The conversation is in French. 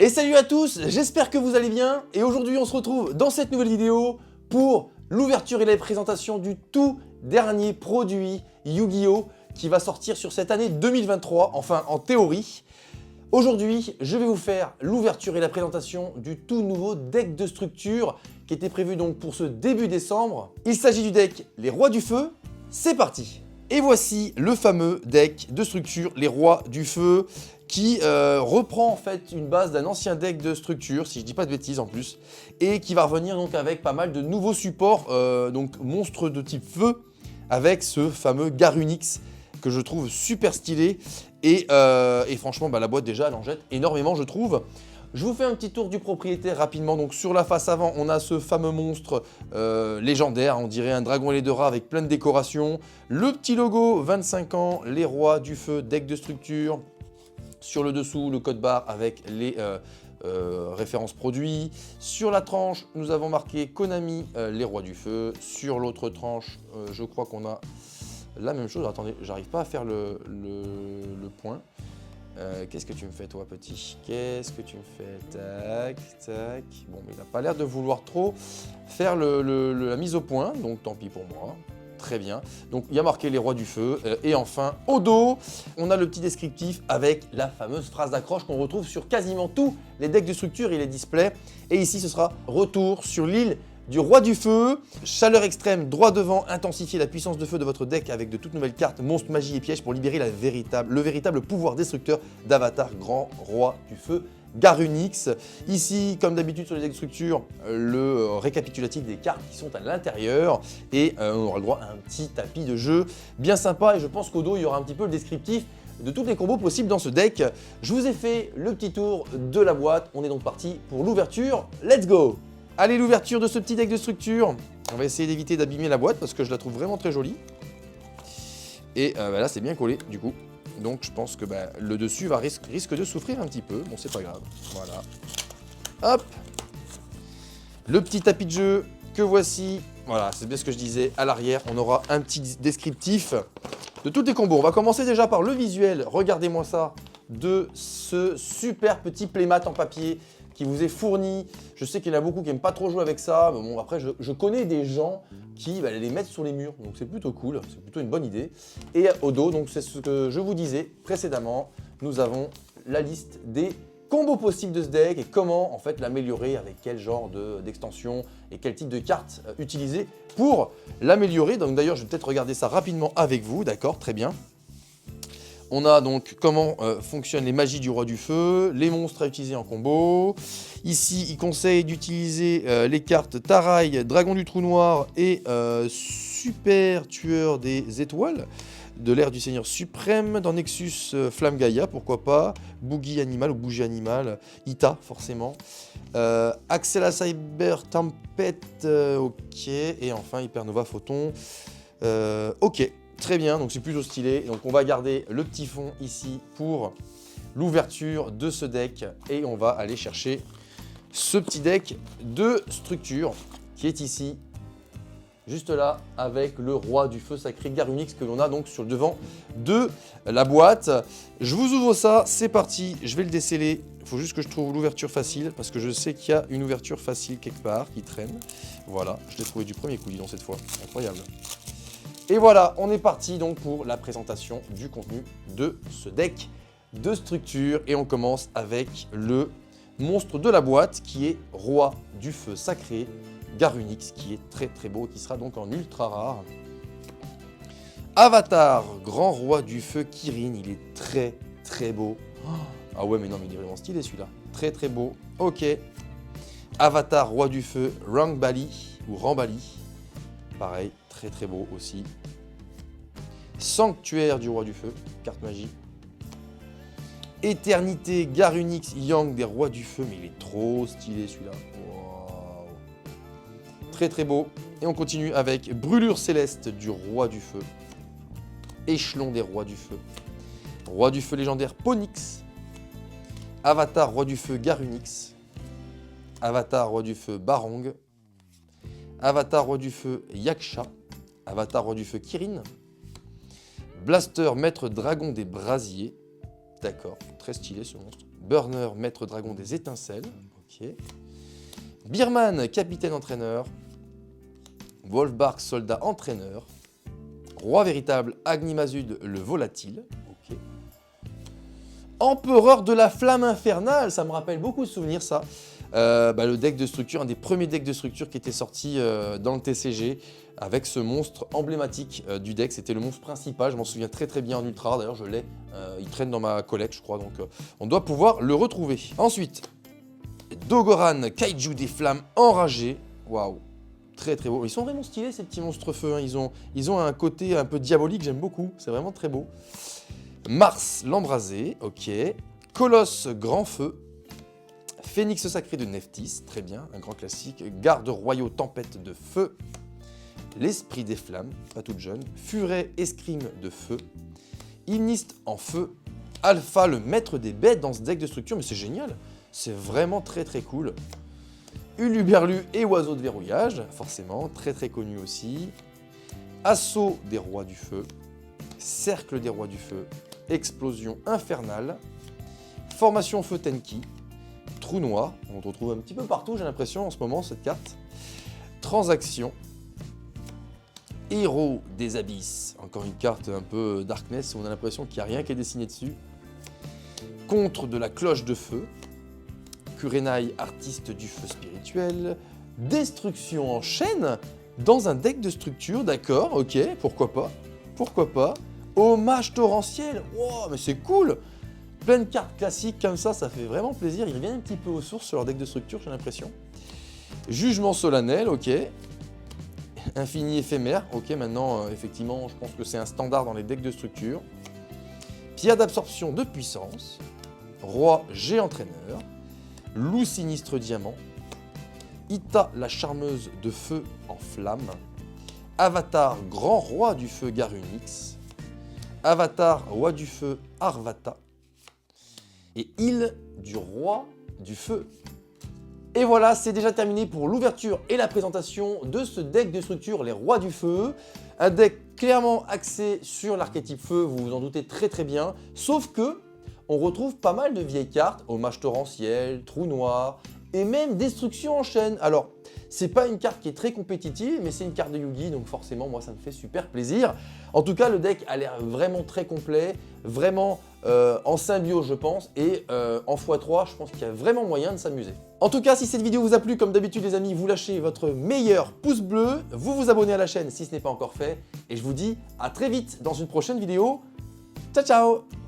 Et salut à tous, j'espère que vous allez bien. Et aujourd'hui, on se retrouve dans cette nouvelle vidéo pour l'ouverture et la présentation du tout dernier produit Yu-Gi-Oh! Qui va sortir sur cette année 2023, enfin en théorie. Aujourd'hui, je vais vous faire l'ouverture et la présentation du tout nouveau deck de structure qui était prévu donc pour ce début décembre. Il s'agit du deck Les Rois du Feu. C'est parti! Et voici le fameux deck de structure Les Rois du Feu qui reprend en fait une base d'un ancien deck de structure, si je dis pas de bêtises en plus, et qui va revenir donc avec pas mal de nouveaux supports, donc monstres de type feu, avec ce fameux Garunix que je trouve super stylé, et franchement la boîte déjà elle en jette énormément je trouve. Je vous fais un petit tour du propriétaire rapidement. Donc sur la face avant, on a ce fameux monstre légendaire, on dirait un dragon ailé de rat avec plein de décorations. Le petit logo 25 ans, les Rois du Feu, deck de structure. Sur le dessous, le code barre avec les références produits. Sur la tranche, nous avons marqué Konami, les Rois du Feu. Sur l'autre tranche, je crois qu'on a la même chose. Attendez, j'arrive pas à faire le point. Qu'est-ce que tu me fais toi petit? Qu'est-ce que tu me fais? Tac, tac. Bon, mais il n'a pas l'air de vouloir trop faire la mise au point, donc tant pis pour moi. Très bien. Donc il y a marqué les Rois du Feu. Et enfin, au dos, on a le petit descriptif avec la fameuse phrase d'accroche qu'on retrouve sur quasiment tous les decks de structure et les displays. Et ici, ce sera retour sur l'île du Roi du Feu, chaleur extrême, droit devant, intensifiez la puissance de feu de votre deck avec de toutes nouvelles cartes, monstres, magie et pièges pour libérer le véritable pouvoir destructeur d'Avatar Grand Roi du Feu, Garunix. Ici, comme d'habitude sur les decks de structure, le récapitulatif des cartes qui sont à l'intérieur et on aura le droit à un petit tapis de jeu bien sympa et je pense qu'au dos, il y aura un petit peu le descriptif de toutes les combos possibles dans ce deck. Je vous ai fait le petit tour de la boîte, on est donc parti pour l'ouverture, let's go! Allez, l'ouverture de ce petit deck de structure. On va essayer d'éviter d'abîmer la boîte parce que je la trouve vraiment très jolie. Et là, c'est bien collé du coup. Donc, je pense que le dessus risque de souffrir un petit peu. Bon, c'est pas grave. Voilà. Hop. Le petit tapis de jeu que voici. Voilà, c'est bien ce que je disais. À l'arrière, on aura un petit descriptif de tous les combos. On va commencer déjà par le visuel. Regardez-moi ça. De ce super petit playmat en papier qui vous est fourni. Je sais qu'il y en a beaucoup qui n'aiment pas trop jouer avec ça, mais bon après je connais des gens qui les mettent sur les murs, donc c'est plutôt cool, c'est plutôt une bonne idée. Et au dos, donc c'est ce que je vous disais précédemment, nous avons la liste des combos possibles de ce deck et comment en fait l'améliorer, avec quel genre d'extension et quel type de cartes utiliser pour l'améliorer. Donc d'ailleurs je vais peut-être regarder ça rapidement avec vous, d'accord, très bien. On a donc comment fonctionnent les magies du Roi du Feu, les monstres à utiliser en combo. Ici, il conseille d'utiliser les cartes Taraï, Dragon du Trou Noir et Super Tueur des Étoiles, de l'ère du Seigneur Suprême, dans Nexus Flamme Gaïa, pourquoi pas, Boogie Animal ou Bougie Animal, Ita forcément, Axela Cyber Tempête, ok, et enfin Hypernova Photon, ok. Très bien, donc c'est plutôt stylé. Donc on va garder le petit fond ici pour l'ouverture de ce deck. Et on va aller chercher ce petit deck de structure qui est ici, juste là, avec le Roi du Feu sacré Garunix que l'on a donc sur le devant de la boîte. Je vous ouvre ça, c'est parti, je vais le déceler. Il faut juste que je trouve l'ouverture facile parce que je sais qu'il y a une ouverture facile quelque part qui traîne. Voilà, je l'ai trouvé du premier coup, dis donc cette fois, incroyable. Et voilà, on est parti donc pour la présentation du contenu de ce deck de structure. Et on commence avec le monstre de la boîte qui est Roi du Feu sacré, Garunix, qui est très très beau et qui sera donc en ultra rare. Avatar, Grand Roi du Feu Kirin, il est très très beau. Ah ouais mais non mais il est vraiment stylé celui-là, très très beau, ok. Avatar, Roi du Feu, Rangbali ou Rambali, pareil, très très beau aussi. Sanctuaire du Roi du Feu, carte magie. Éternité, Garunix, Yang des Rois du Feu, mais il est trop stylé celui-là. Wow. Très très beau. Et on continue avec Brûlure Céleste du Roi du Feu. Échelon des Rois du Feu. Roi du Feu légendaire, Ponix. Avatar, Roi du Feu, Garunix. Avatar, Roi du Feu, Barong. Avatar, Roi du Feu, Yaksha. Avatar, Roi du Feu, Kirin. Blaster, Maître Dragon des Brasiers. D'accord, très stylé ce monstre. Burner, maître dragon des étincelles. Ok. Birman, capitaine entraîneur. Wolfbark, soldat entraîneur. Roi véritable, Agnimazud, le volatile. Ok. Empereur de la flamme infernale, ça me rappelle beaucoup de souvenirs ça. Le deck de structure, un des premiers decks de structure qui était sorti dans le TCG avec ce monstre emblématique du deck. C'était le monstre principal, je m'en souviens très très bien en ultra, d'ailleurs je l'ai, il traîne dans ma collecte je crois, donc on doit pouvoir le retrouver. Ensuite, Dogoran, Kaiju des flammes enragées, waouh, très très beau. Ils sont vraiment stylés ces petits monstres feu, hein. Ils ont un côté un peu diabolique, j'aime beaucoup, c'est vraiment très beau. Mars, l'embrasé, ok. Colosse, grand feu. Phénix sacré de Nephthys, très bien, un grand classique. Garde royaux, tempête de feu. L'esprit des flammes, pas toute jeune. Furet, escrime de feu. Hymniste en feu. Alpha, le maître des bêtes dans ce deck de structure, mais c'est génial. C'est vraiment très très cool. Uluberlu et oiseau de verrouillage, forcément, très très connu aussi. Assaut des rois du feu. Cercle des rois du feu. Explosion infernale. Formation feu Tenki. Trou noir, on le retrouve un petit peu partout, j'ai l'impression, en ce moment, cette carte. Transaction. Héros des abysses. Encore une carte un peu Darkness, où on a l'impression qu'il n'y a rien qui est dessiné dessus. Contre de la cloche de feu. Kurenai, artiste du feu spirituel. Destruction en chaîne dans un deck de structure, d'accord, ok, pourquoi pas. Pourquoi pas. Hommage torrentiel, wow, mais c'est cool. Plein de cartes classiques comme ça fait vraiment plaisir. Ils reviennent un petit peu aux sources sur leur deck de structure, j'ai l'impression. Jugement solennel, ok. Infini éphémère, ok, maintenant, effectivement, je pense que c'est un standard dans les decks de structure. Pierre d'absorption de puissance. Roi G-entraîneur. Loup sinistre diamant. Ita, la charmeuse de feu en flamme. Avatar, grand roi du feu Garunix. Avatar, roi du feu Arvata. Et île du roi du feu. Et voilà, c'est déjà terminé pour l'ouverture et la présentation de ce deck de structure, les rois du feu. Un deck clairement axé sur l'archétype feu, vous vous en doutez très très bien. Sauf que on retrouve pas mal de vieilles cartes, hommage torrentiel, trou noir, et même destruction en chaîne. Alors, c'est pas une carte qui est très compétitive, mais c'est une carte de Yu-Gi, donc forcément, moi, ça me fait super plaisir. En tout cas, le deck a l'air vraiment très complet, vraiment en symbiose, je pense, et en x3, je pense qu'il y a vraiment moyen de s'amuser. En tout cas, si cette vidéo vous a plu, comme d'habitude, les amis, vous lâchez votre meilleur pouce bleu, vous vous abonnez à la chaîne si ce n'est pas encore fait, et je vous dis à très vite dans une prochaine vidéo. Ciao, ciao!